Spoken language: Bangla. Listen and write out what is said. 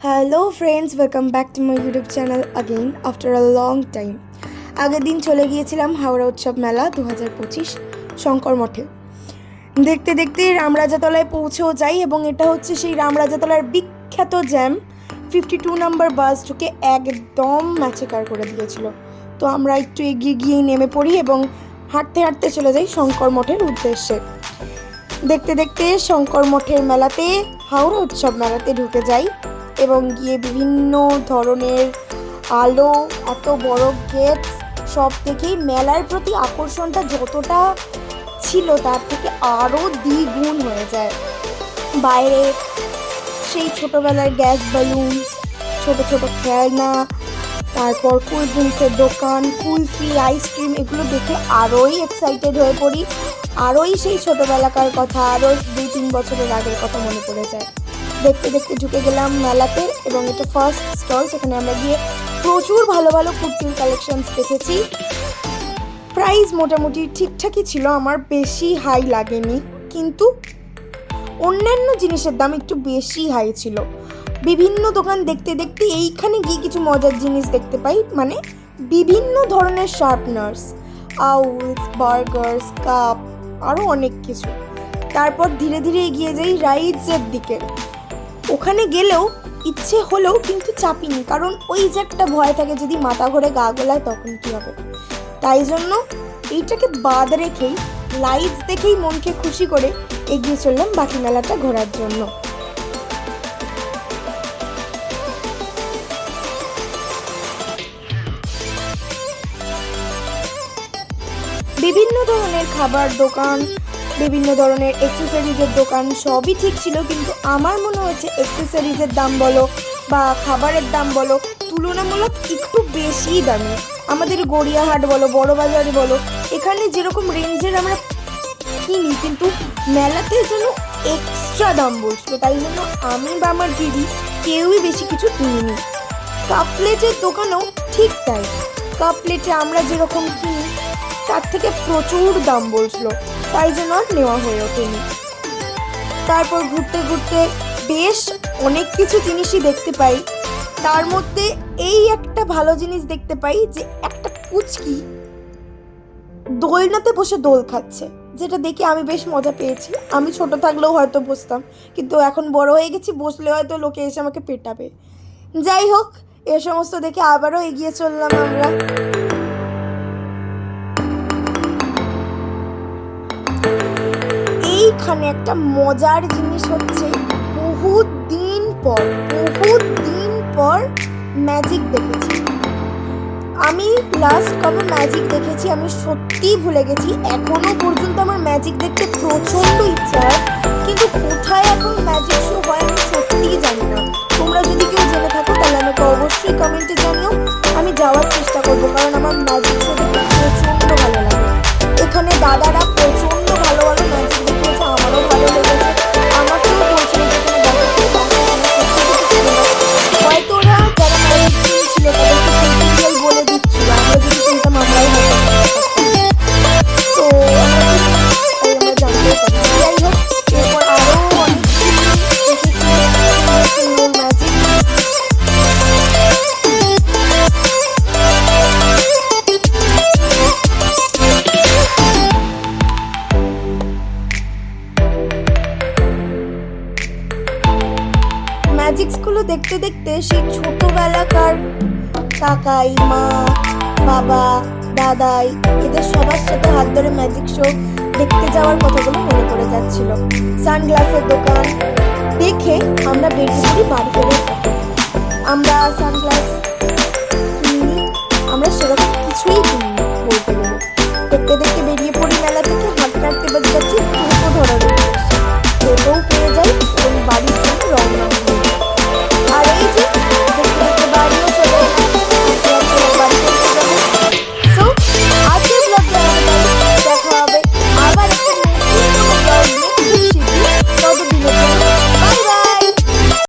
Hello friends, welcome back to my YouTube channel again after a long time. আগের দিন চলে গিয়েছিলাম হাওড়া উৎসব মেলা 2025 শঙ্কর মঠে। দেখতে দেখতে রামরাজাতলায় পৌঁছেও যাই এবং এটা হচ্ছে সেই রামরাজাতলার বিখ্যাত জ্যাম। 52 নাম্বার বাস ঢুকে একদম ম্যাচেকার করে দিয়েছিল। তো আমরা একটু এগিয়ে গিয়েই নেমে পড়ি এবং হাঁটতে হাঁটতে চলে যাই শঙ্কর মঠের উদ্দেশ্যে। দেখতে দেখতে শঙ্কর মঠের মেলাতে, হাওড়া উৎসব মেলাতে ঢুকে যাই এবং গিয়ে বিভিন্ন ধরনের আলো, এত বড় গেট সব দেখেই মেলার প্রতি আকর্ষণটা যতটা ছিল তার থেকে আরও দ্বিগুণ হয়ে যায়। বাইরে সেই ছোটোবেলার গ্যাস বালুন, ছোট ছোট খেলনা, তারপর কোল্ড ড্রিঙ্কসের দোকান, কুলফি, আইসক্রিম, এগুলো দেখে আরোই এক্সাইটেড হয়ে পড়ি। আরোই সেই ছোটোবেলাকার কথা, আরও 2-3 বছরের আগের কথা মনে পড়ে যায়। দেখতে দেখতে ঢুকে গেলাম মেলাতে এবং এটা ফার্স্ট স্টল, সেখানে আমরা গিয়ে প্রচুর ভালো ভালো কুর্তির কালেকশনস দেখেছি। প্রাইস মোটামুটি ঠিকঠাকই ছিল, আমার বেশি হাই লাগেনি, কিন্তু অন্যান্য জিনিসের দাম একটু বেশি হাই ছিল। বিভিন্ন দোকান দেখতে দেখতে এইখানে গিয়ে কিছু মজার জিনিস দেখতে পাই, মানে বিভিন্ন ধরনের শার্পনার্স, আউলস, বার্গার্স, কাপ, আরও অনেক কিছু। তারপর ধীরে ধীরে এগিয়ে যাই রাইডসের দিকে। ওখানে গেলেও ইচ্ছে হলেও কিন্তু চাপিনি, কারণ ওই যে একটা ভয় থাকে যদি মাথা ঘুরে গা গোলায় তখন কী হবে। তাই জন্য এইটাকে বাদ রেখেই লাইটস দেখেই মনকে খুশি করে এগিয়ে চললাম বাকি মেলাটা ঘোরার জন্য। বিভিন্ন ধরনের খাবার দোকান, বিভিন্ন ধরনের অ্যাক্সেসরিজের দোকান, সবই ঠিক ছিল, কিন্তু আমার মনে হচ্ছে অ্যাক্সেসরিজের দাম বলো বা খাবারের দাম বলো তুলনামূলক একটু বেশি দামি। আমাদের গড়িয়াহাট বলো, বড়বাজার বলো, এখানে যেরকম রেঞ্জের আমরা কিনি, কিন্তু মেলাতে যেন এক্সট্রা দাম বলছিল। তাই জন্য আমি বা আমার দিদি কেউই বেশি কিছু কিনিনি। কাপ প্লেটের দোকানেও ঠিক তাই, কাপ প্লেটে আমরা যেরকম কিনি তার থেকে প্রচুর দাম বলছিল, তাই জন্য আর নেওয়া হয়ে ওঠেনি। তারপর ঘুরতে ঘুরতে বেশ অনেক কিছু জিনিসই দেখতে পাই। তার মধ্যে এই একটা ভালো জিনিস দেখতে পাই যে একটা পুচকি দোলনাতে বসে দোল খাচ্ছে, যেটা দেখে আমি বেশ মজা পেয়েছি। আমি ছোট থাকলেও হয়তো বসতাম, কিন্তু এখন বড় হয়ে গেছি, বসলে হয়তো লোকে এসে আমাকে পেটাবে। যাই হোক, এ সমস্ত দেখে আবারও এগিয়ে চললাম আমরা। এইখানে একটা মজার জিনিস হচ্ছে, বহুত দিন পর ম্যাজিক দেখেছি। আমি লাস্ট কবে ম্যাজিক দেখেছি আমি সত্যিই ভুলে গেছি। এখনো পর্যন্ত আমার ম্যাজিক দেখতে প্রচণ্ড ইচ্ছা, কিন্তু কোথায় এখন ম্যাজিক শো হয় আমি সত্যিই জানি না। তোমরা যদি কেউ জেনে থাকো তাহলে আমাকে অবশ্যই কমেন্টে জানিও, আমি যাওয়ার চেষ্টা করবো, কারণ আমার ম্যাজিক শো দেখতে প্রচণ্ড ভালো লাগে। এখানে দাদারা প্রচণ্ড ভালো ভালো ম্যাজিক দেখিয়েছে, আমারও ভালো লেগেছে। আমাকেও বলছিল যে তুমি হয়তো ওরা যারা ম্যাজিক ছিল তাদেরকে টিউটোরিয়াল বলে দিচ্ছিল, আমরা যদি কিনতাম আমরাই হয়তো তো আমরা জানতেও পারি। যাই হোক, এরপর আরও অনেক কিছু দেখেছি সুন্দর ম্যাজিক। ম্যাজিক্সগুলো দেখতে দেখতে সেই ছোটোবেলাকার কাকাই, মা, বাবা, দাদাই, এদের সবার সাথে হাত ধরে ম্যাজিক শো দেখতে যাওয়ার কথাগুলো মনে পড়ে যাচ্ছিল। সানগ্লাসের দোকান দেখে আমরা বেরিয়ে পড়ি বাড়ি ফেরার পথে। আমরা সানগ্লাস কিনিনি, আমরা সেরকম কিছুই কিনিনি বলতে গেলে। দেখতে দেখতে বেরিয়ে